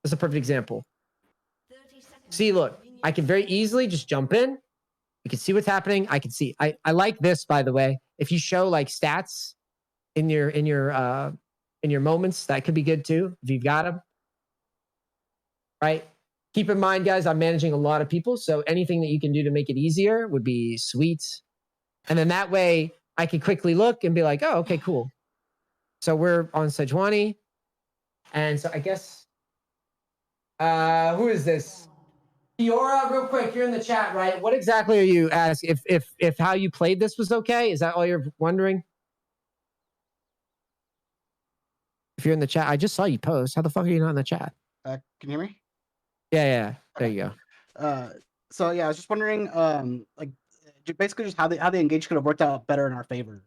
That's a perfect example. See, look, I can very easily just jump in. You can see what's happening. I can see. I like this, by the way. If you show like stats in your moments, that could be good too if you've got them. Right. Keep in mind, guys, I'm managing a lot of people, so anything that you can do to make it easier would be sweet. And then that way, I can quickly look and be like, oh, okay, cool. So we're on Sejuani, and so I guess who is this? Fiora, real quick, you're in the chat, right? What exactly are you asking? If how you played this was okay? Is that all you're wondering? If you're in the chat, I just saw you post. How the fuck are you not in the chat? Can you hear me? Yeah. There you go. So yeah, I was just wondering, like, basically just how the engage could have worked out better in our favor.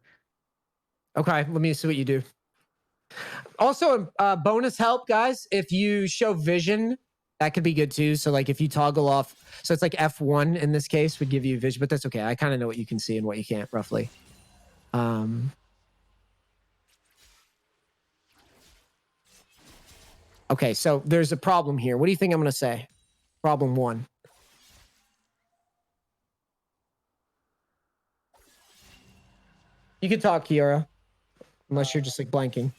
Okay, let me see what you do. Also, bonus help, guys. If you show vision, that could be good too. So like if you toggle off, so it's like F1 in this case would give you vision, but that's okay. I kind of know what you can see and what you can't roughly. Okay, so there's a problem here. What do you think I'm going to say? Problem 1. You can talk, Kiara, unless you're just like blanking.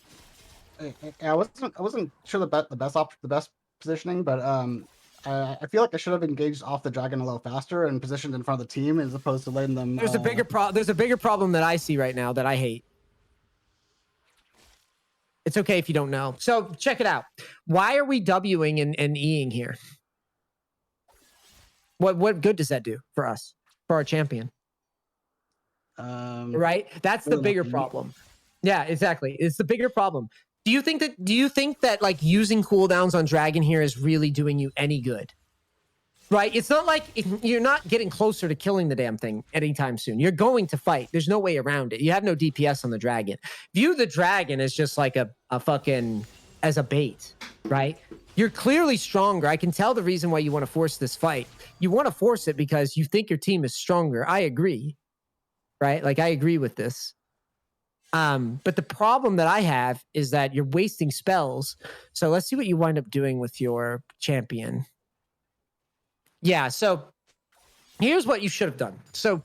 I wasn't sure the best positioning, but I feel like I should have engaged off the dragon a little faster and positioned in front of the team as opposed to letting them. There's a bigger problem that I see right now that I hate. It's okay if you don't know. So check it out. Why are we Wing and Eing here? What good does that do for us, for our champion? Right? That's the bigger problem. Yeah, exactly. It's the bigger problem. Do you think that like using cooldowns on Dragon here is really doing you any good? Right? It's not like you're not getting closer to killing the damn thing anytime soon. You're going to fight. There's no way around it. You have no DPS on the Dragon. View the Dragon as just like a fucking, as a bait, right? You're clearly stronger. I can tell the reason why you want to force this fight. You want to force it because you think your team is stronger. I agree, right? Like I agree with this. But the problem that I have is that you're wasting spells. So let's see what you wind up doing with your champion. Yeah, so here's what you should have done. So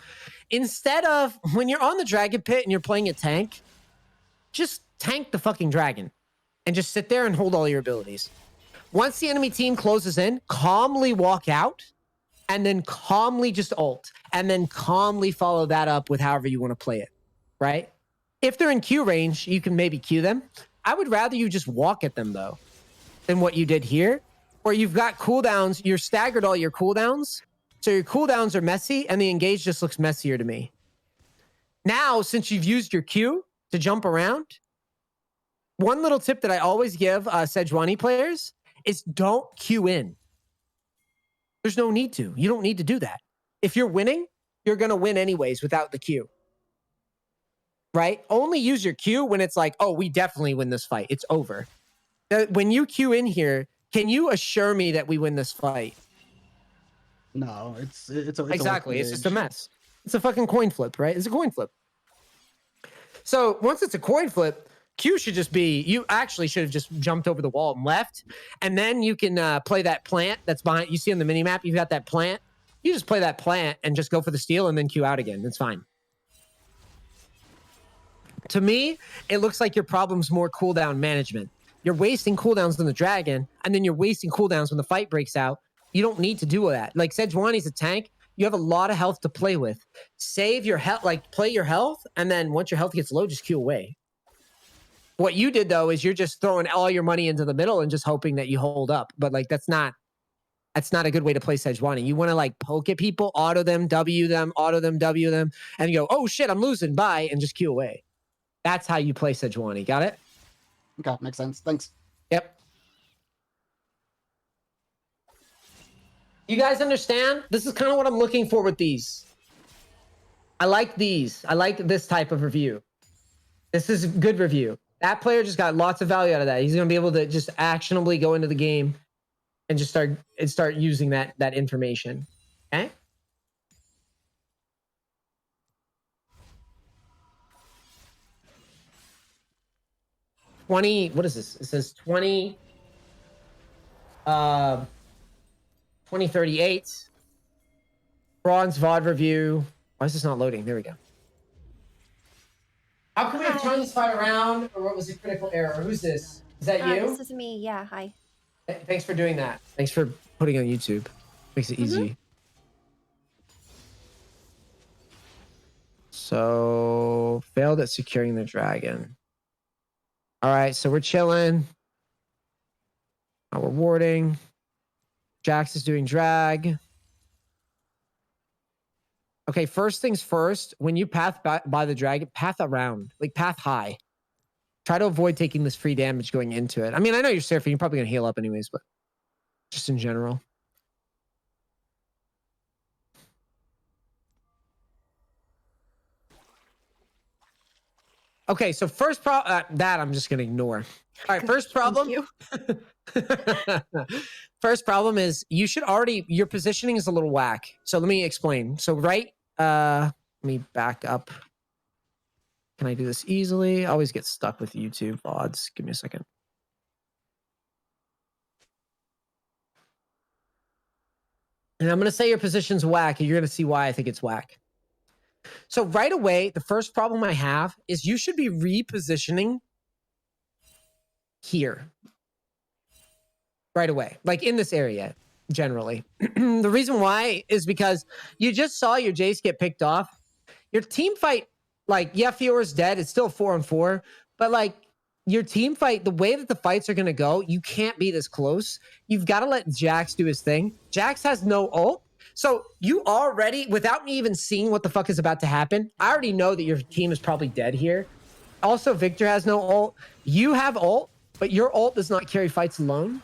instead of, when you're on the dragon pit and you're playing a tank, just tank the fucking dragon and just sit there and hold all your abilities. Once the enemy team closes in, calmly walk out and then calmly just ult and then calmly follow that up with however you want to play it, right? If they're in Q range, you can maybe Q them. I would rather you just walk at them though than what you did here, where you've got cooldowns, you're staggered all your cooldowns. So your cooldowns are messy and the engage just looks messier to me. Now, since you've used your Q to jump around, one little tip that I always give Sejuani players is don't Q in. There's no need to. You don't need to do that. If you're winning, you're going to win anyways without the Q. Right? Only use your Q when it's like, oh, we definitely win this fight. It's over. When you Q in here, can you assure me that we win this fight? No, it's exactly. It's just a mess. It's a fucking coin flip, right? It's a coin flip. So once it's a coin flip, Q should just be, you actually should have just jumped over the wall and left. And then you can play that plant that's behind, you see on the mini map, you've got that plant. You just play that plant and just go for the steal and then Q out again. It's fine. To me, it looks like your problem's more cooldown management. You're wasting cooldowns on the dragon, and then you're wasting cooldowns when the fight breaks out. You don't need to do that. Like Sejuani's a tank. You have a lot of health to play with. Save your health, like play your health, and then once your health gets low, just Q away. What you did though is you're just throwing all your money into the middle and just hoping that you hold up. But like that's not a good way to play Sejuani. You want to like poke at people, auto them, W them, auto them, W them, and you go, oh shit, I'm losing, bye, and just Q away. That's how you play Sejuani. Got it? Okay, makes sense. Thanks. Yep. You guys understand? This is kind of what I'm looking for with these. I like these. I like this type of review. This is a good review. That player just got lots of value out of that. He's going to be able to just actionably go into the game and just start using that information. Okay? What is this? It says 20. 2038. Bronze VOD review. Why is this not loading? There we go. How come we have turned this fight around, or what was the critical error? Who's this? Is that you? This is me. Yeah. Hi. Thanks for doing that. Thanks for putting on YouTube. Makes it easy. So, failed at securing the dragon. All right, so we're chilling. Not rewarding. Jax is doing drag. Okay, first things first, when you path by the dragon, path around, like path high. Try to avoid taking this free damage going into it. I mean, I know you're Seraphine, you're probably going to heal up anyways, but just in general. Okay, so first problem, that I'm just going to ignore. All right, first problem. First problem is you should already, your positioning is a little whack. So let me explain. So let me back up. Can I do this easily? I always get stuck with YouTube VODs. Give me a second. And I'm going to say your position's whack, and you're going to see why I think it's whack. So right away, the first problem I have is you should be repositioning here. Right away, like in this area, generally. The reason why is because you just saw your Jace get picked off. Your team fight, like, yeah, Fior's dead. It's still 4-on-4. But, like, your team fight, the way that the fights are going to go, you can't be this close. You've got to let Jax do his thing. Jax has no ult. So you already, without me even seeing what the fuck is about to happen, I already know that your team is probably dead here. Also, Victor has no ult. You have ult, but your ult does not carry fights alone.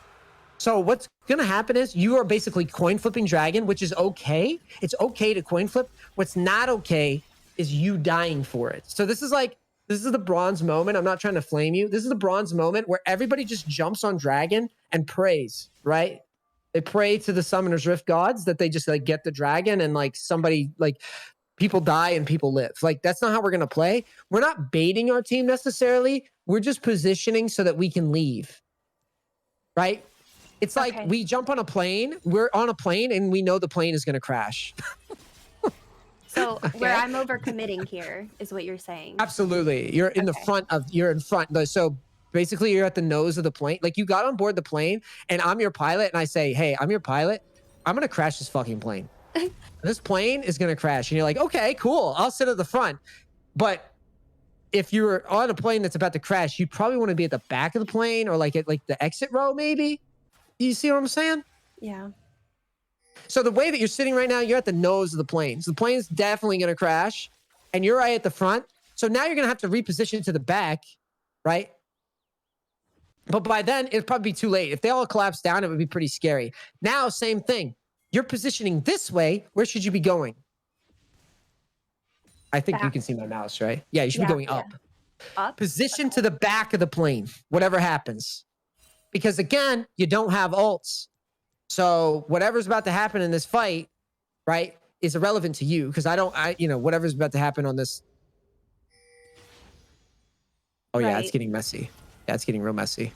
So what's going to happen is you are basically coin flipping dragon, which is okay. It's okay to coin flip. What's not okay is you dying for it. So this is the bronze moment. I'm not trying to flame you. This is the bronze moment where everybody just jumps on dragon and prays, right? They pray to the Summoner's Rift gods that they just like get the dragon and like somebody, like people die and people live. Like that's not how we're going to play. We're not baiting our team necessarily. We're just positioning so that we can leave, right? It's like we jump on a plane, we're on a plane and we know the plane is going to crash. So where I'm overcommitting here is what you're saying. Absolutely. You're in the front of, you're in front. So basically you're at the nose of the plane. Like you got on board the plane and I'm your pilot and I say, hey, I'm your pilot. I'm going to crash this fucking plane. This plane is going to crash. And you're like, okay, cool. I'll sit at the front. But if you're on a plane that's about to crash, you probably want to be at the back of the plane or like at like the exit row, maybe. You see what I'm saying? Yeah. So the way that you're sitting right now, you're at the nose of the plane. So the plane's definitely going to crash and you're right at the front. So now you're going to have to reposition to the back, right? But by then, it'd probably be too late. If they all collapse down, it would be pretty scary. Now, same thing. You're positioning this way. Where should you be going? I think back. You can see my mouse, right? Yeah, you should be going up. Up? Position to the back of the plane, whatever happens. Because again, you don't have ults. So whatever's about to happen in this fight, right, is irrelevant to you. Because whatever's about to happen on this. Oh, yeah, it's getting messy. Yeah, it's getting real messy.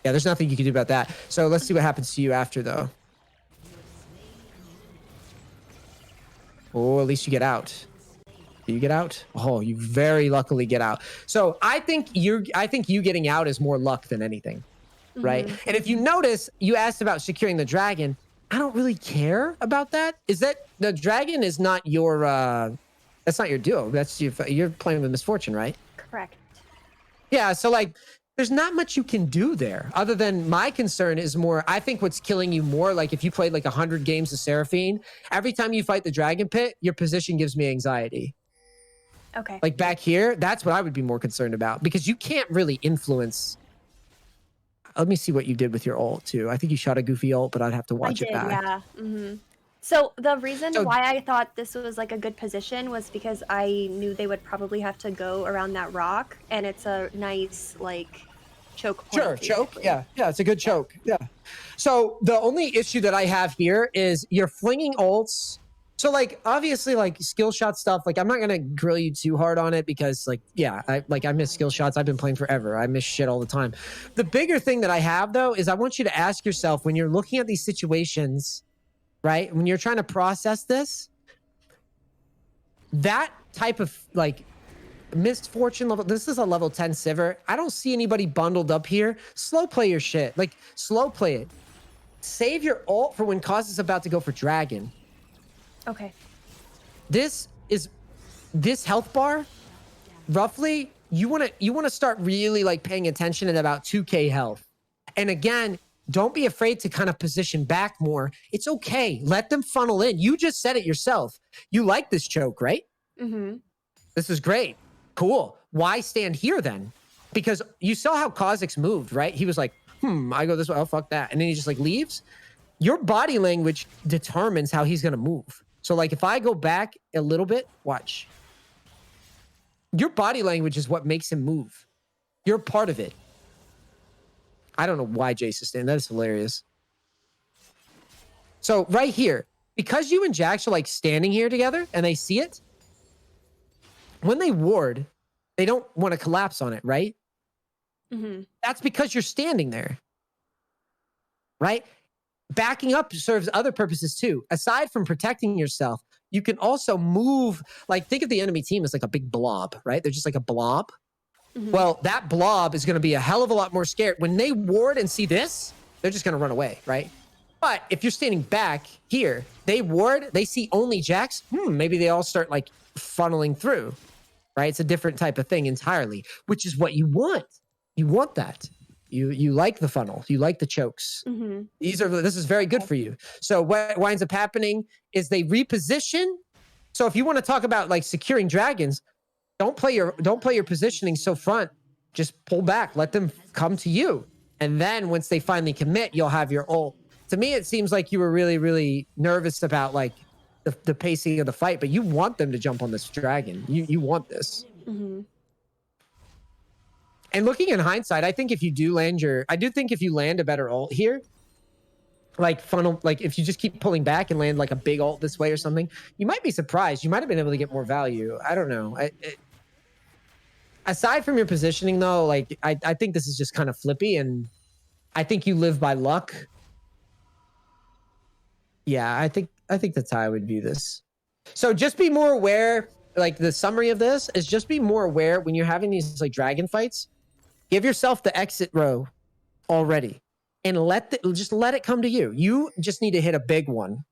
Yeah, there's nothing you can do about that. So let's see what happens to you after, though. Oh, at least you get out. Do you get out? Oh, you very luckily get out. So I think you getting out is more luck than anything, right? And if you notice, you asked about securing the dragon. I don't really care about that. Is that the dragon is not your that's not your duo. That's you're playing with Misfortune, right? Correct. Yeah, so like there's not much you can do there other than my concern is more, I think what's killing you more, like if you played like 100 games of Seraphine, every time you fight the dragon pit, your position gives me anxiety. Okay. Like back here, that's what I would be more concerned about because you can't really influence. Let me see what you did with your ult too. I think you shot a goofy ult, but I'd have to watch it back. Yeah. So the reason why I thought this was like a good position was because I knew they would probably have to go around that rock, and it's a nice like choke point. Sure, choke. Yeah, it's a good choke. Yeah. So the only issue that I have here is you're flinging ults So like obviously like skill shot stuff, like I'm not gonna grill you too hard on it because like yeah, I miss skill shots. I've been playing forever. I miss shit all the time. The bigger thing that I have though is I want you to ask yourself when you're looking at these situations, right? When you're trying to process this, that type of like misfortune level, this is a level 10 Sivir. I don't see anybody bundled up here. Slow play your shit. Like slow play it. Save your ult for when Cause is about to go for Dragon. Okay. This health bar, roughly, you want to start really like paying attention at about 2k health. And again, don't be afraid to kind of position back more. It's okay. Let them funnel in. You just said it yourself. You like this choke, right? Mm-hmm. This is great. Cool. Why stand here then? Because you saw how Kha'Zix moved, right? He was like, I go this way. Oh, fuck that. And then he just like leaves. Your body language determines how he's going to move. So like if I go back a little bit, watch. Your body language is what makes him move. You're part of it. I don't know why Jace is standing. That is hilarious. So right here, because you and Jax are like standing here together and they see it, when they ward, they don't want to collapse on it, right? Mm-hmm. That's because you're standing there, right? Backing up serves other purposes too. Aside from protecting yourself, you can also move, like think of the enemy team as like a big blob, right? They're just like a blob. Mm-hmm. Well, that blob is going to be a hell of a lot more scared. When they ward and see this, they're just going to run away, right? But if you're standing back here, they ward, they see only Jax, maybe they all start like funneling through, right? It's a different type of thing entirely, which is what you want. You want that. You like the funnel. You like the chokes. Mm-hmm. This is very good for you. So what winds up happening is they reposition. So if you want to talk about like securing dragons, don't play your positioning so front. Just pull back. Let them come to you. And then once they finally commit, you'll have your ult. To me, it seems like you were really, really nervous about like the pacing of the fight, but you want them to jump on this dragon. You want this. Mm-hmm. And looking in hindsight, I think if you do land a better ult here, like funnel, like if you just keep pulling back and land like a big ult this way or something, you might be surprised. You might have been able to get more value. I don't know. Aside from your positioning though, like I think this is just kind of flippy, and I think you live by luck. Yeah, I think that's how I would view this. So just be more aware. Like the summary of this is just be more aware when you're having these like dragon fights. Give yourself the exit row already, and just let it come to you. You just need to hit a big one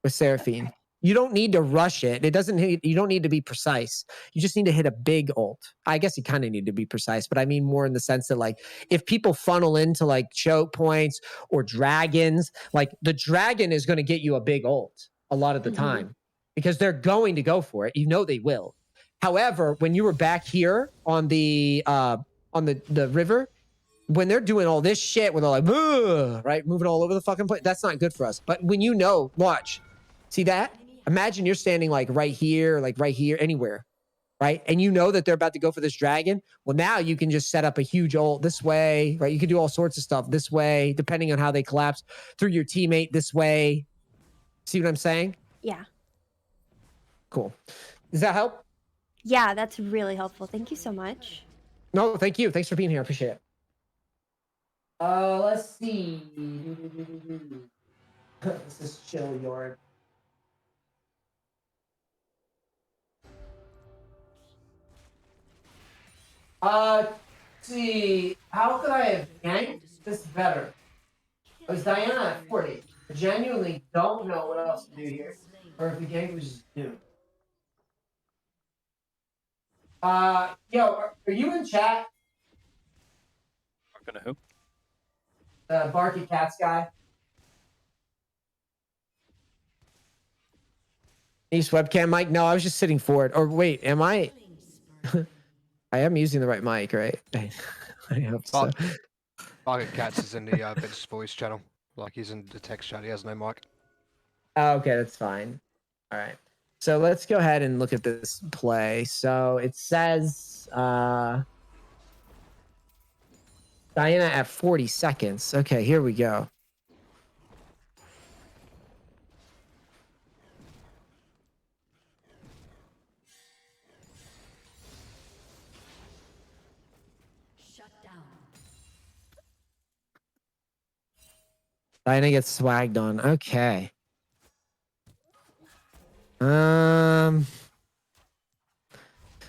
with Seraphine. Okay. You don't need to rush it. You don't need to be precise. You just need to hit a big ult. I guess you kind of need to be precise, but I mean more in the sense that like if people funnel into like choke points or dragons, like the dragon is going to get you a big ult a lot of the time because they're going to go for it. You know they will. However, when you were back here on the river, when they're doing all this shit, when they're like, right, moving all over the fucking place, that's not good for us. But when you know, watch, see that? Imagine you're standing like right here, anywhere, right? And you know that they're about to go for this dragon. Well, now you can just set up a huge ult this way, right? You can do all sorts of stuff this way, depending on how they collapse through your teammate this way. See what I'm saying? Yeah. Cool. Does that help? Yeah, that's really helpful. Thank you so much. No, thank you. Thanks for being here. I appreciate it. Let's see. This is chill yard. Let's see. How could I have yanked this better? It was Diana at 40. I genuinely don't know what else to do here. Or if the gank was just new. Yo, are you in chat? Gonna who? The Barky Cats guy. Neace webcam mic? No, I was just sitting forward. Or wait, am I? I am using the right mic, right? I hope so. Market Cats is in the Vince's voice channel. Like he's in the text chat. He has no mic. Oh, okay, that's fine. All right. So let's go ahead and look at this play. So it says Diana at 40 seconds. Okay, here we go. Diana gets swagged on. Okay.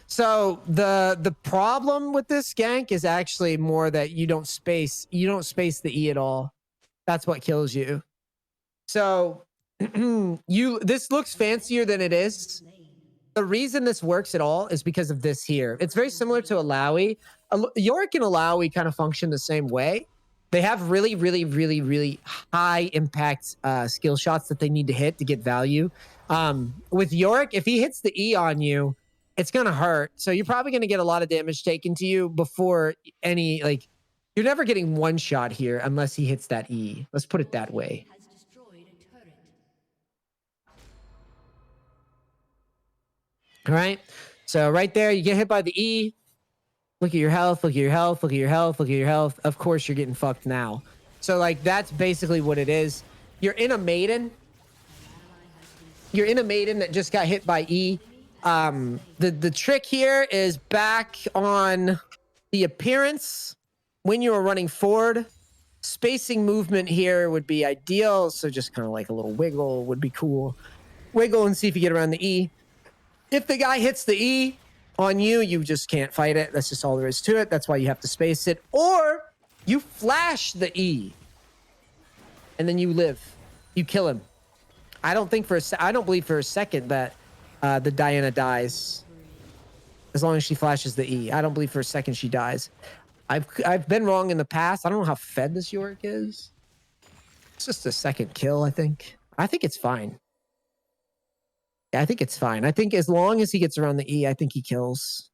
So the problem with this gank is actually more that you don't space the E at all. That's what kills you. So this looks fancier than it is. The reason this works at all is because of this here. It's very similar to Alawi. Yorick and Alawi kind of function the same way. They have really, really, really, really high impact skill shots that they need to hit to get value. With Yorick, if he hits the E on you, it's gonna hurt. So you're probably gonna get a lot of damage taken to you before any like. You're never getting one shot here unless he hits that E. Let's put it that way. All right. So right there, you get hit by the E. Look at your health, look at your health, look at your health, look at your health. Of course, you're getting fucked now. So, like, that's basically what it is. You're in a maiden. You're in a maiden that just got hit by E. The trick here is back on the appearance when you are running forward. Spacing movement here would be ideal. So just kind of like a little wiggle would be cool. Wiggle and see if you get around the E. If the guy hits the E on you, you just can't fight it. That's just all there is to it. That's why you have to space it. Or you flash the E, and then you live. You kill him. I don't believe for a second that the Diana dies. As long as she flashes the E, I don't believe for a second she dies. I've been wrong in the past. I don't know how fed this Yorick is. It's just a second kill, I think. I think it's fine. Yeah, I think it's fine. I think as long as he gets around the E, I think he kills.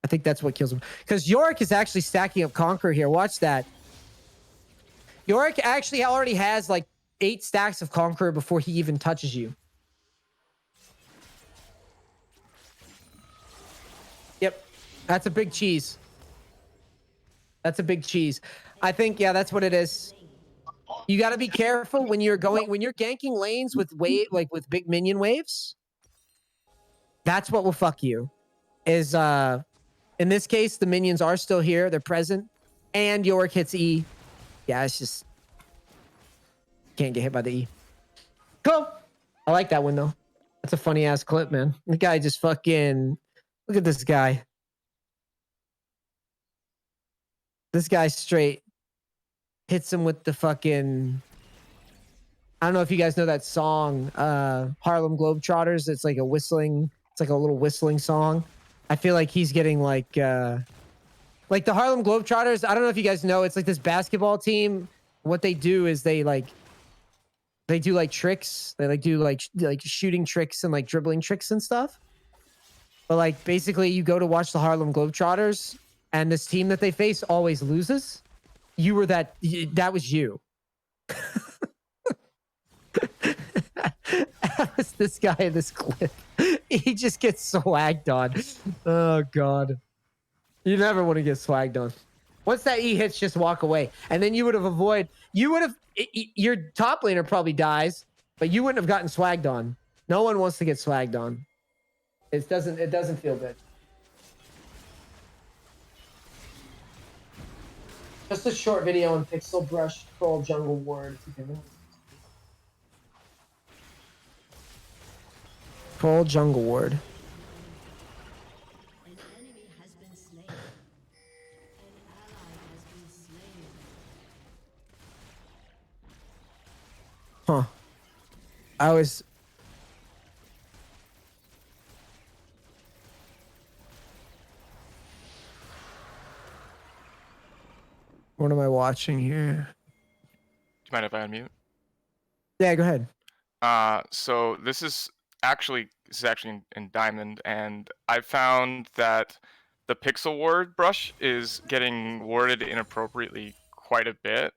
I think that's what kills him. Because Yorick is actually stacking up Conqueror here. Watch that. Yorick actually already has like 8 stacks of Conqueror before he even touches you. Yep. That's a big cheese. That's a big cheese. I think, yeah, that's what it is. You got to be careful when you're ganking lanes with with big minion waves. That's what will fuck you. Is in this case the minions are still here, they're present, and Yorick hits E. Yeah, it's just can't get hit by the E. Cool. I like that one though. That's a funny ass clip, man. The guy just fucking look at this guy. This guy straight hits him with the fucking. I don't know if you guys know that song, Harlem Globetrotters. It's like a whistling. It's like a little whistling song. I feel like he's getting like the Harlem Globetrotters. I don't know if you guys know. It's like this basketball team. What they do is they do like tricks. They do like shooting tricks and like dribbling tricks and stuff. But like basically, you go to watch the Harlem Globetrotters, and this team that they face always loses. You were that was you. As this guy in this clip, he just gets swagged on. Oh god, you never want to get swagged on. Once that E hits, just walk away, and then you would have avoided. You would have your top laner probably dies, but you wouldn't have gotten swagged on. No one wants to get swagged on. It doesn't feel good. Just a short video on Pixel Brush Troll Jungle Ward. Troll Jungle Ward. An enemy has been slain. An ally has been slain. Huh. I was. What am I watching here? Do you mind if I unmute? Yeah, go ahead. So this is actually in Diamond, and I found that the pixel ward brush is getting warded inappropriately quite a bit.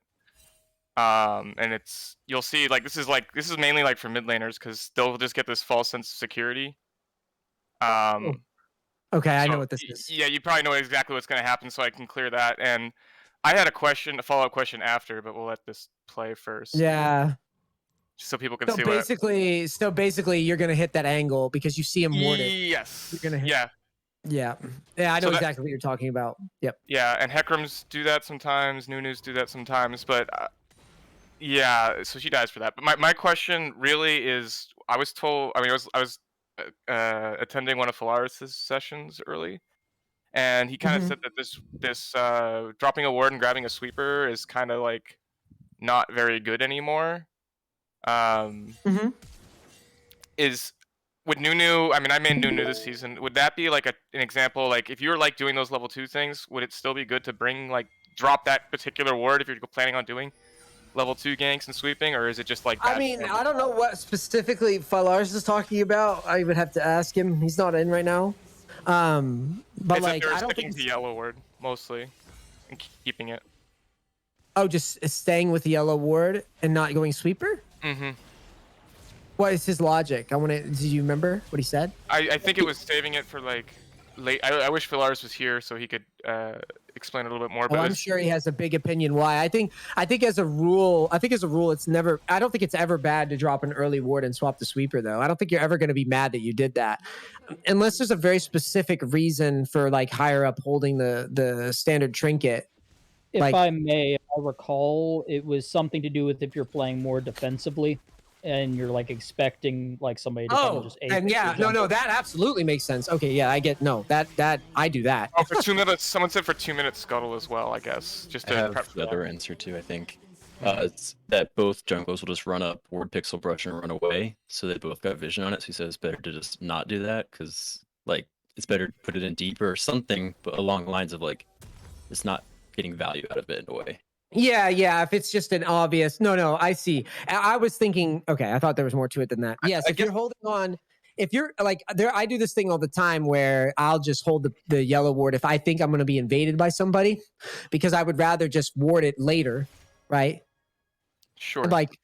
And you'll see this is mainly like for mid laners because they'll just get this false sense of security. Okay, I know what this is. Yeah, you probably know exactly what's going to happen, so I can clear that. And I had a follow-up question after, but we'll let this play first. Yeah. So people can So see basically, you're gonna hit that angle because you see him warded. Yes. You're gonna hit. Yeah. Yeah. I know So exactly what you're talking about. Yep. Yeah, and Hekrams do that sometimes. Nunus do that sometimes, but Yeah, so she dies for that. But my question really is, I was told. I mean, I was attending one of Phalaris' sessions early, and he kind of Mhm. said that this dropping a ward and grabbing a sweeper is kind of like not very good anymore. Mhm. Is Would Nunu? I mean, I made Nunu this season. Would that be like an example? Like, if you were like doing those level 2 things, would it still be good to bring like drop that particular ward if you're planning on doing level 2 ganks and sweeping, or is it just like I bad mean, form? I don't know what specifically Falars is talking about. I would have to ask him. He's not in right now. But It's like, if they're I don't sticking think. to yellow ward mostly and keeping it. Oh, just staying with the yellow ward and not going sweeper. Mm-hmm. What is his logic? I want to. Do you remember what he said? I think it was saving it for like late. I wish Phalaris was here so he could explain a little bit more. Oh, But I'm sure he has a big opinion why. I think as a rule, it's never. I don't think it's ever bad to drop an early ward and swap the sweeper though. I don't think you're ever going to be mad that you did that, unless there's a very specific reason for like higher up holding the standard trinket. If Like- I may, if I recall, it was something to do with if you're playing more defensively and you're like expecting like somebody to come Oh, just ace and the yeah, jungle. no, that absolutely makes sense. Okay, yeah, I get that I do that. oh, for 2 minutes, someone said for 2 minutes scuttle as well. I guess just I to have prep for the that. other answer too. I think it's that both junglers will just run up, ward pixel brush, and run away. So they both got vision on it. So he says it's better to just not do that because like it's better to put it in deeper or something, but along the lines of like it's not getting value out of it in a way. Yeah. If it's just an obvious, no, I see. I was thinking, okay, I thought there was more to it than that. Yes, if you're holding on, if you're like there, I do this thing all the time where I'll just hold the yellow ward if I think I'm going to be invaded by somebody, because I would rather just ward it later, right? Sure. Like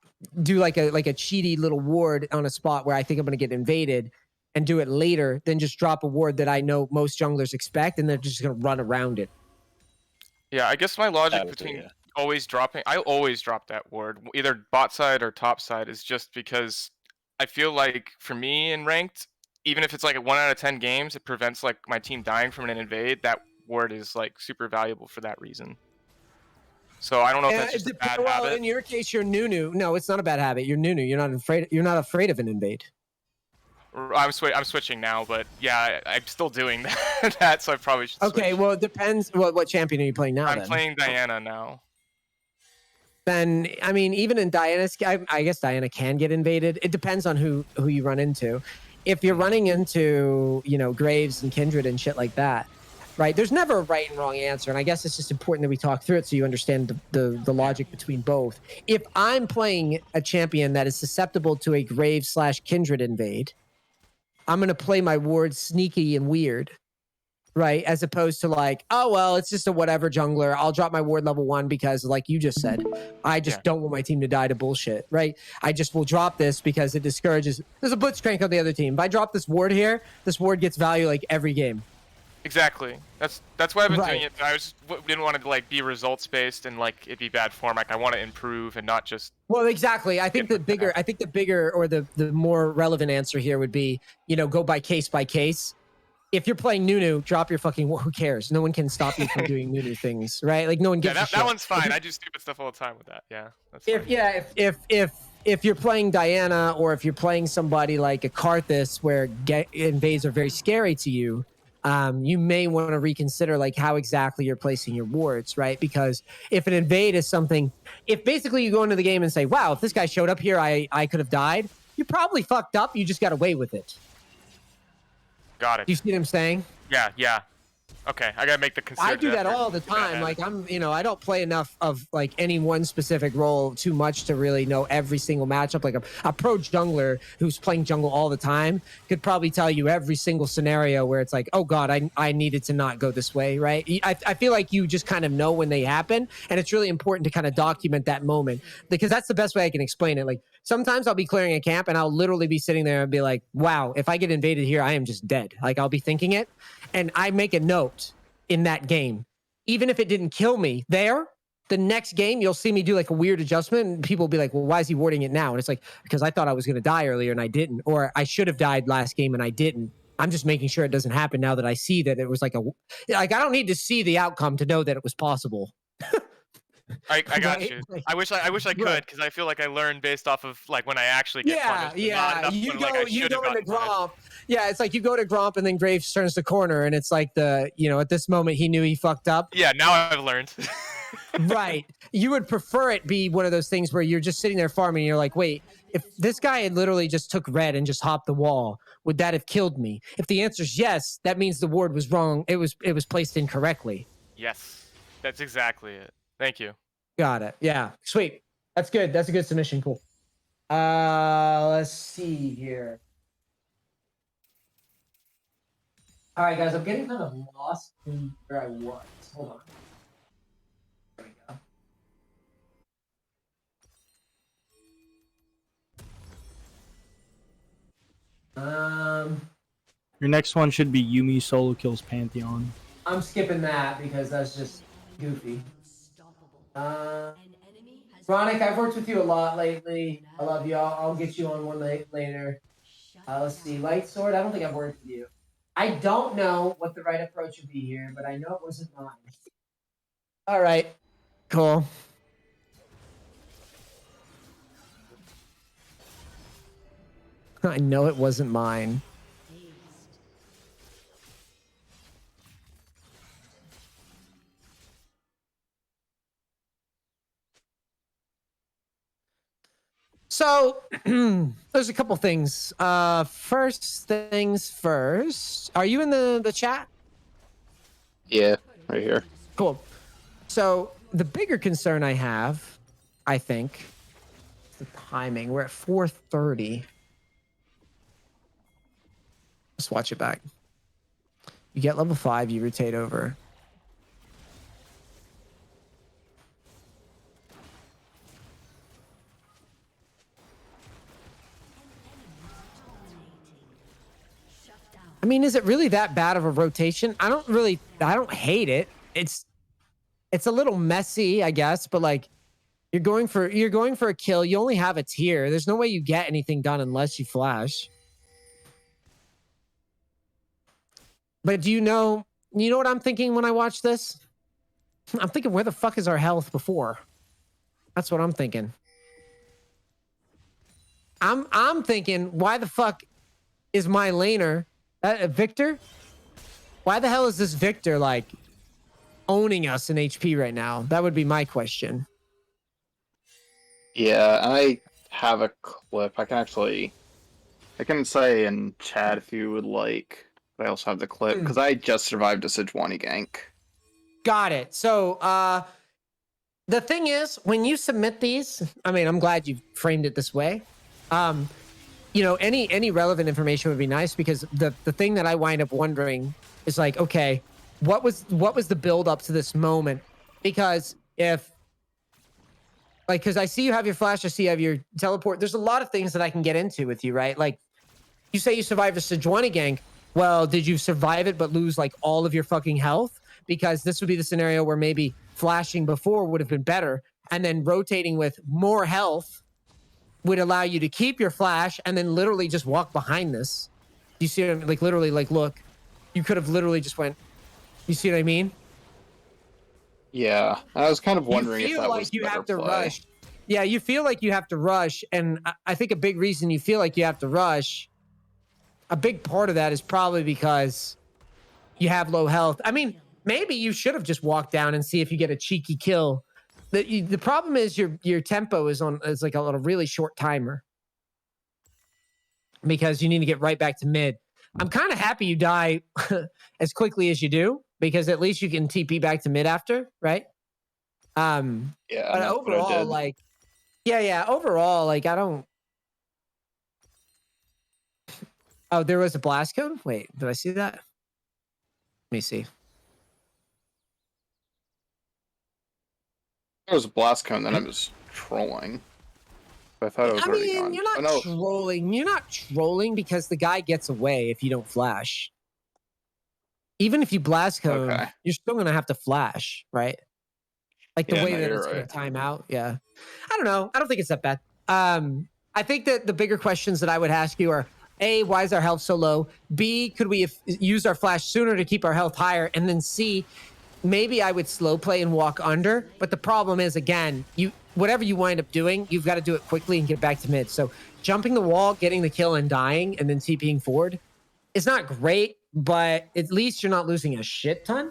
do like a cheaty little ward on a spot where I think I'm going to get invaded, and do it later than just drop a ward that I know most junglers expect, and they're just going to run around it. Yeah, I guess my logic That was it, between yeah. always dropping, I always drop that ward, either bot side or top side, is just because I feel like for me in ranked, even if it's like a 1 out of 10 games, it prevents like my team dying from an invade. That ward is like super valuable for that reason. So I don't know if that's just a bad well, habit. in your case, you're Nunu. No, it's not a bad habit. You're Nunu. You're not afraid of an invade. I'm switching now, but yeah, I'm still doing that, so I probably should switch. Okay, well, it depends. What champion are you playing now? I'm then? playing Diana now. Then I mean, even in Diana's, I guess Diana can get invaded. It depends on who you run into. If you're running into Graves and Kindred and shit like that, right? There's never a right and wrong answer, and I guess it's just important that we talk through it so you understand the logic between both. If I'm playing a champion that is susceptible to a Graves/Kindred invade, I'm going to play my ward sneaky and weird, right? As opposed to like, oh, well, it's just a whatever jungler. I'll drop my ward level 1 because, like you just said, I just don't want my team to die to bullshit, right? I just will drop this because it discourages. There's a blitzcrank on the other team. If I drop this ward here, this ward gets value like every game. Exactly. That's why I've been Right. doing it. I didn't want to like be results based and like it be bad form. Like I want to improve and not just. Well, exactly. I think the bigger or the more relevant answer here would be, go by case. If you're playing Nunu, drop your fucking. Who cares? No one can stop you from doing Nunu things, right? Like no one gives Yeah, a shit. that one's fine. I do stupid stuff all the time with that. Yeah, that's fine. If you're playing Diana or if you're playing somebody like a Karthus where invades are very scary to you, you may want to reconsider like how exactly you're placing your wards, right? Because if an invade is something, if basically you go into the game and say, wow, if this guy showed up here, I could have died, you probably fucked up. You just got away with it. Got it. Do you see what I'm saying? Yeah. Okay, I gotta make the considered I do that effort all the to get time. ahead. Like I don't play enough of like any one specific role too much to really know every single matchup. Like a pro jungler who's playing jungle all the time could probably tell you every single scenario where it's like, oh God, I needed to not go this way, right? I feel like you just kind of know when they happen, and it's really important to kind of document that moment because that's the best way I can explain it. Like sometimes I'll be clearing a camp and I'll literally be sitting there and be like, wow, if I get invaded here, I am just dead. Like I'll be thinking it, and I make a note in that game, even if it didn't kill me there, the next game you'll see me do like a weird adjustment and people will be like, well, why is he warding it now? And it's like, because I thought I was going to die earlier and I didn't, or I should have died last game and I didn't. I'm just making sure it doesn't happen now that I see that it was like I don't need to see the outcome to know that it was possible. I got Right? you. Like- I wish I could, Right. because I feel like I learned based off of like when I actually get Yeah, punished. and not yeah. enough You when, go, like, I you should go have into gotten punished. Gromp. Yeah, it's like you go to Gromp and then Graves turns the corner, and it's like at this moment he knew he fucked up. Yeah, now I've learned. Right. You would prefer it be one of those things where you're just sitting there farming and you're like, wait, if this guy had literally just took red and just hopped the wall, would that have killed me? If the answer is yes, that means the ward was wrong. It was placed incorrectly. Yes, that's exactly it. Thank you. Got it. Yeah. Sweet. That's good. That's a good submission. Cool. Let's see here. All right, guys, I'm getting kind of lost in where I was. Hold on. There we go. Your next one should be Yumi solo kills Pantheon. I'm skipping that because that's just goofy. An enemy has Ronick, I've worked with you a lot lately. I love you. I'll get you on one later. Let's see. Light Sword, I don't think I've worked with you. I don't know what the right approach would be here, but I know it wasn't mine. All right. Cool. I know it wasn't mine. So there's a couple things. First things first. Are you in the chat? Yeah, right here. Cool. So the bigger concern I have, I think, is the timing. We're at 4:30. Let's watch it back. You get level 5, you rotate over. I mean, is it really that bad of a rotation? I don't hate it. It's a little messy, I guess, but like you're going for a kill. You only have a tier. There's no way you get anything done unless you flash. But do you know what I'm thinking when I watch this? I'm thinking, where the fuck is our health before? That's what I'm thinking. I'm thinking, why the fuck is my laner Victor? Why the hell is this Victor like owning us in HP right now? That would be my question. Yeah, I have a clip. I can say in chat if you would like. But I also have the clip because I just survived a Sejuani gank. Got it. So the thing is, when you submit these, I mean, I'm glad you framed it this way. Any relevant information would be nice, because the thing that I wind up wondering is like, okay, what was the build up to this moment? Because because I see you have your flash, I see you have your teleport. There's a lot of things that I can get into with you, right? Like, you say you survived a Sejuani gank. Well, did you survive it but lose like all of your fucking health? Because this would be the scenario where maybe flashing before would have been better, and then rotating with more health would allow you to keep your flash and then literally just walk behind this. You see what I mean? Like, literally, like, look, you could have literally just went. You see what I mean? Yeah, I was kind of wondering if that like was you better have to play. rush. Yeah, you feel like you have to rush, and I think a big reason you feel like you have to rush, a big part of that is probably because you have low health. I mean, maybe you should have just walked down and see if you get a cheeky kill. The problem is your tempo is like a really short timer, because you need to get right back to mid. I'm kind of happy you die as quickly as you do, because at least you can TP back to mid after, right? Yeah, But that's what I overall, did. like, yeah, overall, like, I don't. Oh, there was a blast cone? Wait, did I see that? Let me see. It was a blast cone, then I was trolling. I thought it was already gone. You're not Oh, no. trolling. You're not trolling because the guy gets away if you don't flash. Even if you blast cone, Okay. you're still gonna have to flash, right? Like the Yeah, way no, that you're it's gonna right. time out. Yeah. I don't know. I don't think it's that bad. I think that the bigger questions that I would ask you are: A, why is our health so low? B, could we have used our flash sooner to keep our health higher? And then C, maybe I would slow play and walk under. But the problem is, again, whatever you wind up doing, you've got to do it quickly and get back to mid. So jumping the wall, getting the kill and dying, and then TPing forward is not great, but at least you're not losing a shit ton.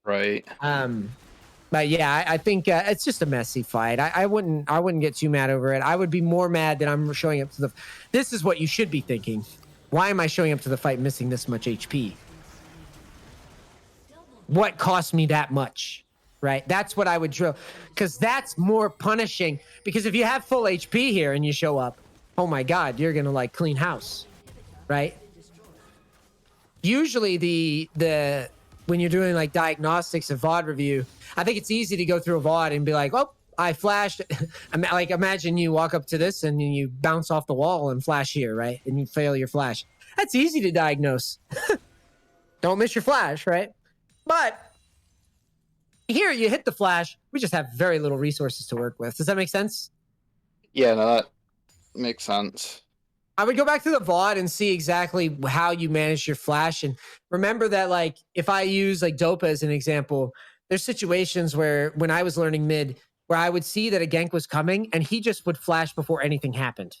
Right. But yeah, I think it's just a messy fight. I wouldn't get too mad over it. I would be more mad that I'm showing up to the. This is what you should be thinking. Why am I showing up to the fight missing this much HP? What cost me that much? Right? That's what I would drill, because that's more punishing. Because if you have full HP here and you show up, oh my God, you're gonna like clean house, right? Usually the when you're doing like diagnostics of VOD review, I think it's easy to go through a VOD and be like, oh, I flashed. Like imagine you walk up to this and you bounce off the wall and flash here, right? And you fail your flash. That's easy to diagnose. Don't miss your flash, right? But here you hit the flash. We just have very little resources to work with. Does that make sense? Yeah, no, that makes sense. I would go back to the VOD and see exactly how you manage your flash. And remember that, like, if I use like Dopa as an example, there's situations where when I was learning mid, where I would see that a gank was coming and he just would flash before anything happened.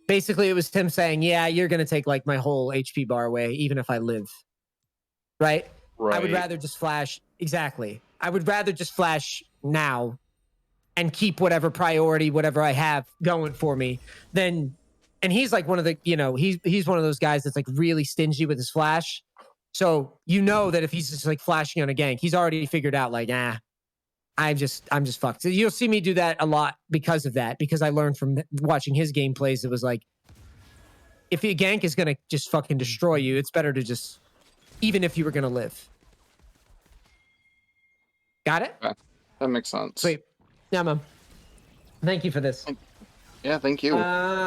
Basically, it was him saying, yeah, you're going to take like my whole HP bar away, even if I live. Right? I would rather just flash. Exactly. I would rather just flash now and keep whatever priority, whatever I have going for me, then, and he's like one of the, he's one of those guys that's like really stingy with his flash. So you know that if he's just like flashing on a gank, he's already figured out like, I'm just fucked. So you'll see me do that a lot because of that, because I learned from watching his gameplays. It was like, if a gank is going to just fucking destroy you, it's better to just, even if you were going to live. Got it? Yeah, that makes sense. Sweet. Yeah, man. Thank you for this. Yeah, thank you. All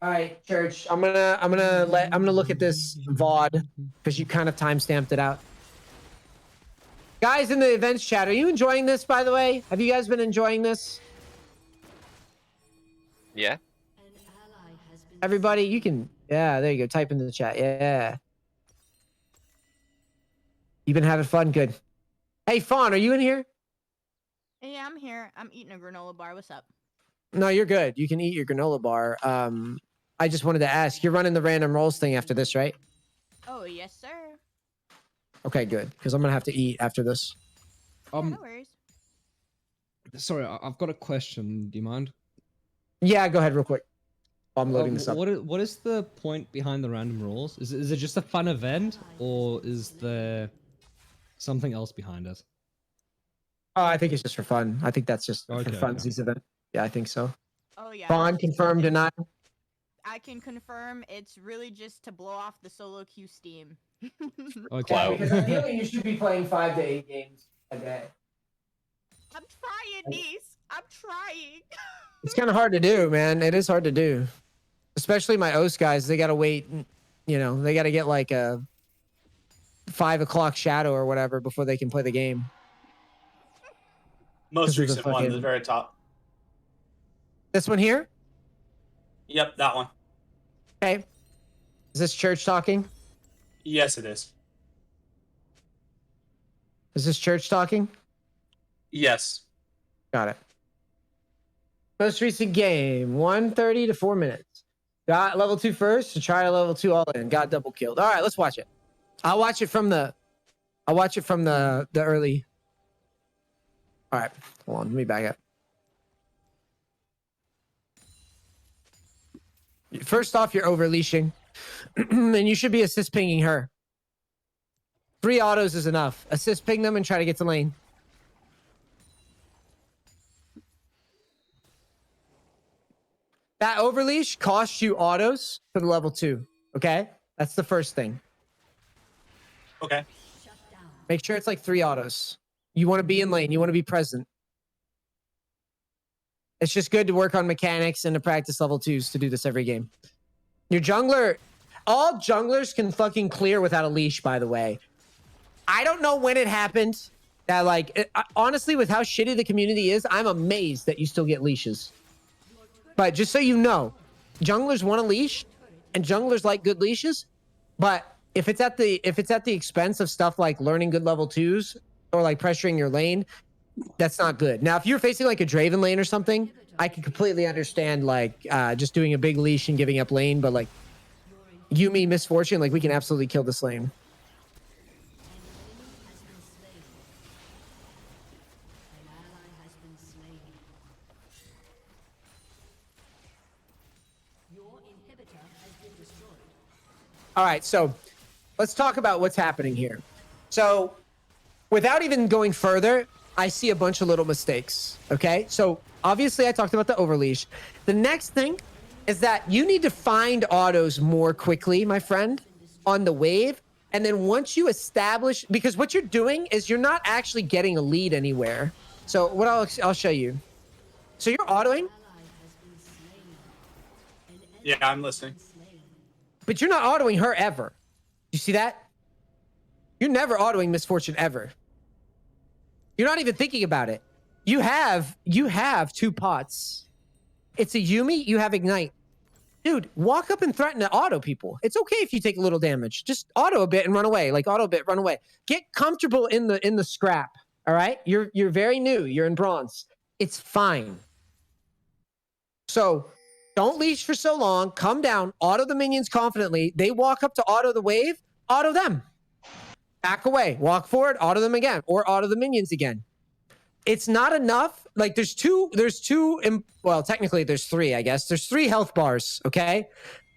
right, Church. I'm gonna look at this VOD because you kind of timestamped it out. Guys in the events chat, are you enjoying this, by the way? Have you guys been enjoying this? Yeah. Everybody, you can, yeah, there you go. Type in the chat. Yeah. You've been having fun? Good. Hey, Fawn, are you in here? Yeah, I'm here. I'm eating a granola bar. What's up? No, you're good. You can eat your granola bar. I just wanted to ask, you're running the random rolls thing after this, right? Oh, yes, sir. Okay, good. Because I'm going to have to eat after this. Yeah, no worries. Sorry, I've got a question. Do you mind? Yeah, go ahead real quick. I'm loading this up. What is the point behind the random rolls? Is it just a fun event, or is there something else behind it? Oh, I think it's just for fun. I think that's just for funsies event. Yeah, I think so. Oh, yeah. Fawn, confirm, deny? I can confirm it's really just to blow off the solo queue steam. Okay. Yeah, because ideally you should be playing 5 to 8 games a day. I'm trying, Neace. I'm trying. It's kind of hard to do, man. It is hard to do. Especially my OS guys. They got to wait, they got to get like a 5 o'clock shadow or whatever before they can play the game. Most recent one at the very top. This one here? Yep, that one. Okay. Is this Church talking? Yes, it is. Is this Church talking? Yes. Got it. Most recent game, 1:30 to 4 minutes. Got level 2 first to try to level 2 all in. Got double killed. All right, let's watch it. I'll watch it from the early. All right, hold on. Let me back up. First off, you're overleashing, and you should be assist pinging her. 3 autos is enough. Assist ping them and try to get to lane. That overleash costs you autos for the level 2. Okay, that's the first thing. Okay. Make sure it's like 3 autos. You want to be in lane. You want to be present. It's just good to work on mechanics and to practice level 2s to do this every game. Your jungler, all junglers can fucking clear without a leash, by the way. I don't know when it happened. That honestly, with how shitty the community is, I'm amazed that you still get leashes. But just so you know, junglers want a leash, and junglers like good leashes. But if it's at the expense of stuff like learning good level 2s or like pressuring your lane, that's not good. Now, if you're facing like a Draven lane or something, I can completely understand like just doing a big leash and giving up lane. But like Yuumi, Misfortune, like we can absolutely kill this lane. All right, so let's talk about what's happening here. So without even going further, I see a bunch of little mistakes, okay? So obviously I talked about the overleash. The next thing is that you need to find autos more quickly, my friend, on the wave. And then once you establish, because what you're doing is you're not actually getting a lead anywhere. So what I'll show you. So you're autoing. Yeah, I'm listening. But you're not autoing her ever. You see that? You're never autoing Misfortune ever. You're not even thinking about it. You have 2 pots. It's a Yuumi, you have Ignite. Dude, walk up and threaten to auto people. It's okay if you take a little damage. Just auto a bit and run away. Like auto a bit, run away. Get comfortable in the scrap. All right? You're very new. You're in bronze. It's fine. So don't leash for so long. Come down. Auto the minions confidently. They walk up to auto the wave. Auto them. Back away. Walk forward. Auto them again. Or auto the minions again. It's not enough. Like there's two, well, technically there's 3, I guess. There's 3 health bars, okay?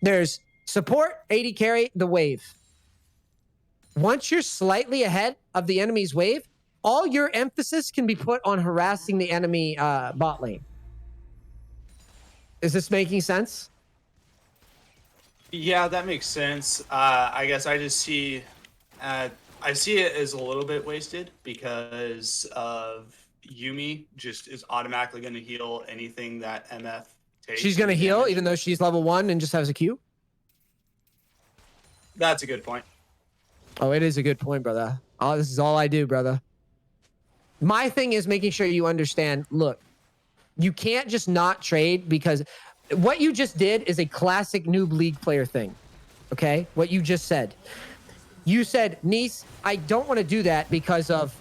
There's support, AD carry, the wave. Once you're slightly ahead of the enemy's wave, all your emphasis can be put on harassing the enemy bot lane. Is this making sense? Yeah, that makes sense. I guess I just see, I see it as a little bit wasted because of Yuumi just is automatically going to heal anything that MF takes. She's going to heal even though she's level 1 and just has a Q? That's a good point. Oh, it is a good point, brother. Oh, this is all I do, brother. My thing is making sure you understand, look, you can't just not trade because what you just did is a classic noob league player thing. Okay? What you just said. You said, Neace, I don't want to do that because of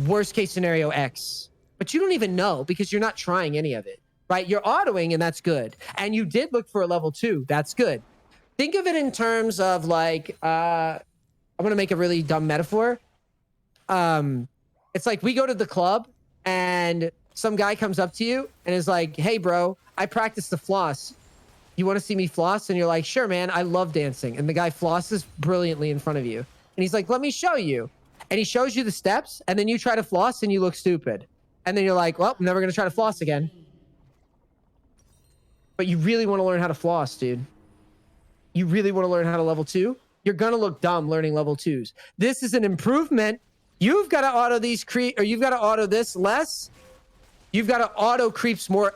worst case scenario X. But you don't even know because you're not trying any of it, right? You're autoing and that's good. And you did look for a level 2. That's good. Think of it in terms of like, I'm going to make a really dumb metaphor. It's like we go to the club and some guy comes up to you and is like, hey, bro, I practice the floss. You want to see me floss? And you're like, sure, man, I love dancing. And the guy flosses brilliantly in front of you. And he's like, let me show you. And he shows you the steps. And then you try to floss and you look stupid. And then you're like, well, I'm never going to try to floss again. But you really want to learn how to floss, dude. You really want to learn how to level 2? You're going to look dumb learning level 2s. This is an improvement. You've got to auto these creep, or you've got to auto this less. You've got to auto creeps more,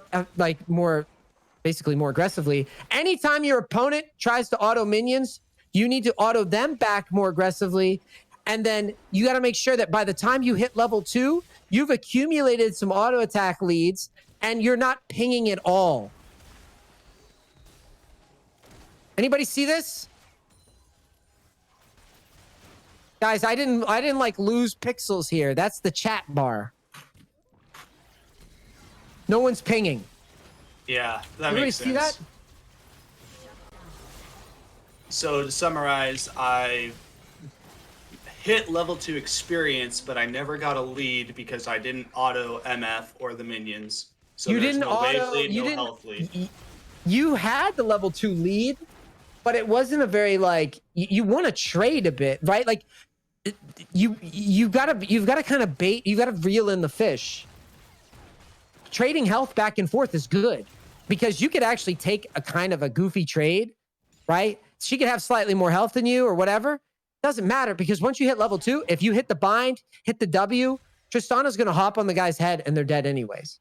basically more aggressively. Anytime your opponent tries to auto minions, you need to auto them back more aggressively. And then you got to make sure that by the time you hit level 2, you've accumulated some auto attack leads and you're not pinging it all. Anybody see this? Guys, I didn't like lose pixels here. That's the chat bar. No one's pinging. Yeah, that Everybody makes sense. see that? So to summarize, I hit level 2 experience, but I never got a lead because I didn't auto MF or the minions. So You there's didn't no wave auto. lead, You no didn't. health lead. You had the level 2 lead, but it wasn't a very like. You want to trade a bit, right? Like you've got to kind of bait. You got to reel in the fish. Trading health back and forth is good because you could actually take a kind of a goofy trade, right? She could have slightly more health than you or whatever. Doesn't matter because once you hit level 2, if you hit the bind, hit the W, Tristana's going to hop on the guy's head and they're dead anyways.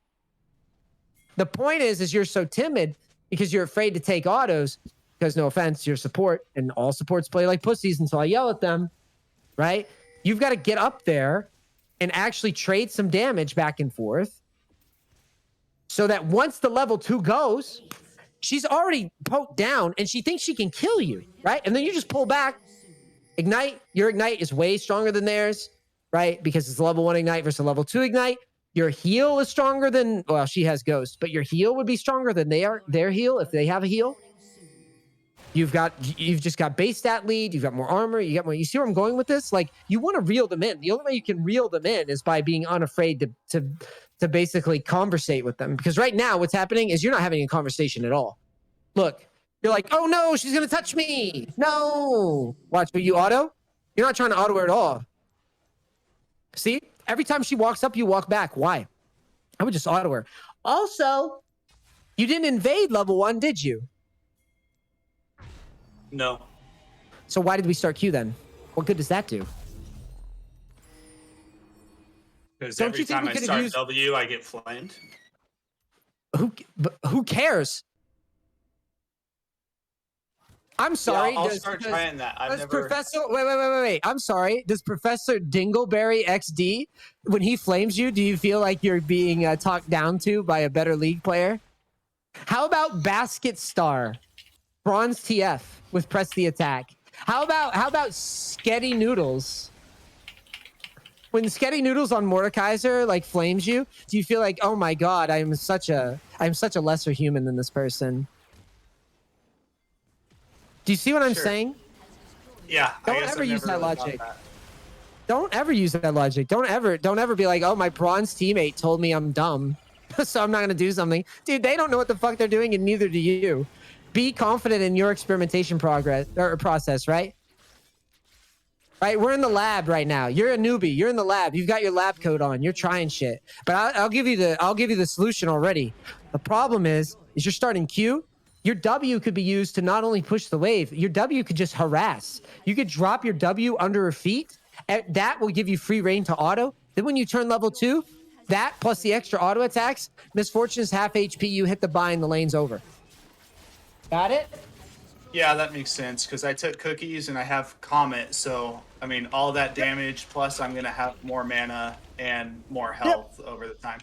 The point is you're so timid because you're afraid to take autos. because no offense, you're support, and all supports play like pussies until I yell at them, right? You've got to get up there and actually trade some damage back and forth so that once the level 2 goes, she's already poked down and she thinks she can kill you, right? And then you just pull back, ignite. Your ignite is way stronger than theirs, right? Because it's level 1 ignite versus level 2 ignite. Your heal is stronger than, well, she has ghost, but your heal would be stronger than their heal if they have a heal. You've just got base stat lead. You've got more armor. You got more. You see where I'm going with this? Like, you want to reel them in. The only way you can reel them in is by being unafraid to basically conversate with them. Because right now, what's happening is you're not having a conversation at all. Look, you're like, oh no, she's gonna touch me. No, watch. But you auto. You're not trying to auto her at all. See, every time she walks up, you walk back. Why? I would just auto her. Also, you didn't invade level 1, did you? No. So why did we start Q then? What good does that do? Because every time I start W, I get flamed. Who cares? I'm sorry. Yeah, I'll start trying that. I've never... Professor, wait. I'm sorry. Does Professor Dingleberry XD, when he flames you, do you feel like you're being talked down to by a better League player? How about Basket Star, Bronze TF with Press the Attack? How about Sketty Noodles? When Sketty Noodles on Mordekaiser like flames you, do you feel like, oh my god, I'm such a lesser human than this person? Do you see what I'm saying? Yeah. Don't ever use that logic. Don't ever use that logic. Don't ever be like, oh, my bronze teammate told me I'm dumb, so I'm not gonna do something. Dude, they don't know what the fuck they're doing, and neither do you. Be confident in your experimentation process, right? Right, we're in the lab right now. You're a newbie. You're in the lab. You've got your lab coat on. You're trying shit. But I'll give you the solution already. The problem is you're starting Q. Your W could be used to not only push the wave. Your W could just harass. You could drop your W under her feet. And that will give you free reign to auto. Then when you turn level 2, that plus the extra auto attacks, Misfortune's half HP. You hit the buy and the lane's over. Got it? Yeah, that makes sense because I took cookies and I have Comet, so I mean all that damage plus I'm gonna have more mana and more health over the time.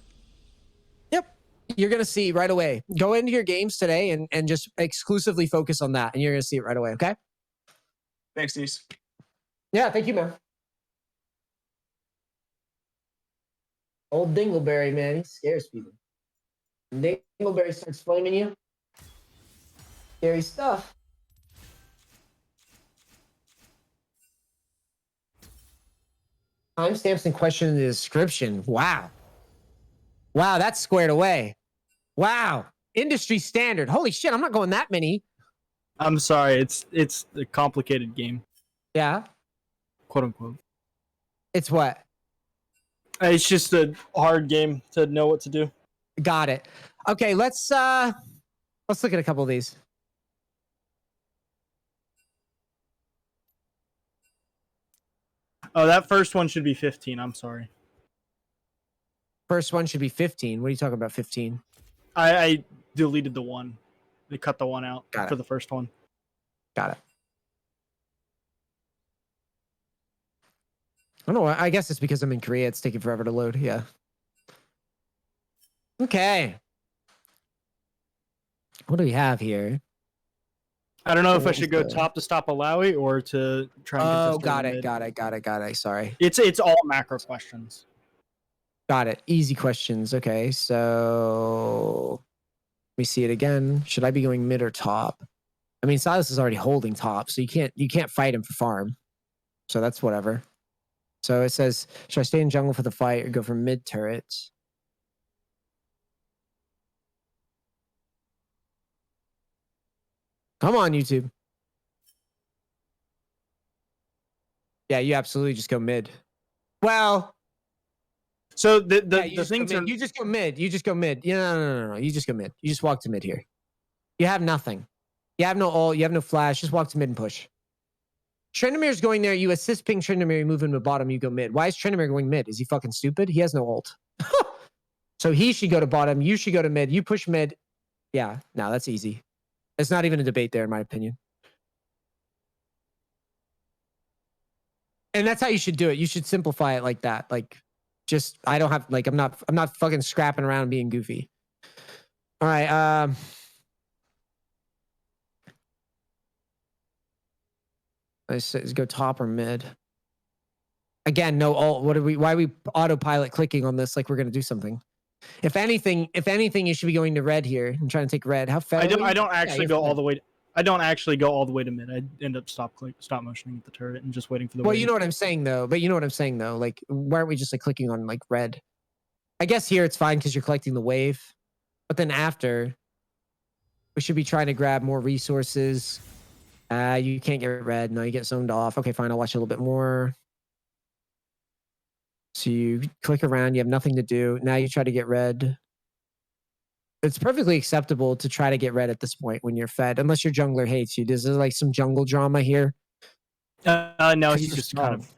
Yep. You're gonna see right away. Go into your games today and just exclusively focus on that, and you're gonna see it right away, okay? Thanks, Neace. Yeah, thank you, man. Old Dingleberry, man, he scares people. When Dingleberry starts flaming you, scary stuff. Timestamps and question in the description. Wow. Wow, that's squared away. Wow. Industry standard. Holy shit, I'm not going that many. I'm sorry, it's a complicated game. Yeah. Quote unquote. It's what? It's just a hard game to know what to do. Got it. Okay, let's look at a couple of these. Oh, that first one should be 15. I'm sorry. First one should be 15. What are you talking about, 15? I deleted the one. They cut the one out Got for it. the first one. Got it. I don't know. I guess it's because I'm in Korea. It's taking forever to load. Yeah. Okay. What do we have here? I don't know if I should go top to stop Alawi or to try and Oh, get got it. Sorry. It's all macro questions. Got it. Easy questions. Okay, so let me see it again. Should I be going mid or top? I mean, Silas is already holding top, so you can't fight him for farm. So that's whatever. So it says, should I stay in jungle for the fight or go for mid turrets? Come on, YouTube. Yeah, you absolutely just go mid. Well, so the things are, you just go mid. You just go mid. Yeah, no. You just go mid. You just walk to mid here. You have nothing. You have no ult. You have no flash. Just walk to mid and push. Trendemir's going there. You assist ping Trendemir. You move him to bottom. You go mid. Why is Trendemir going mid? Is he fucking stupid? He has no ult. So he should go to bottom. You should go to mid. You push mid. Yeah, no, that's easy. It's not even a debate there, in my opinion. And that's how you should do it. You should simplify it like that. Like, just I don't have like I'm not fucking scrapping around and being goofy. All right. Let's go top or mid. Again, no alt. Why are we autopilot clicking on this like we're gonna do something? If anything, you should be going to red here. I'm trying to take red. How far? I don't actually go all the way. I don't actually go all the way to mid. I end up stop motioning at the turret and just waiting for the. Well, wave. you know what I'm saying though. Like, why aren't we just like clicking on like red? I guess here it's fine because you're collecting the wave, but then after, we should be trying to grab more resources. You can't get red. No, you get zoned off. Okay, fine. I'll watch a little bit more. So you click around. You have nothing to do. Now you try to get red. It's perfectly acceptable to try to get red at this point when you're fed, unless your jungler hates you. Is there like some jungle drama here? No, he's just kind of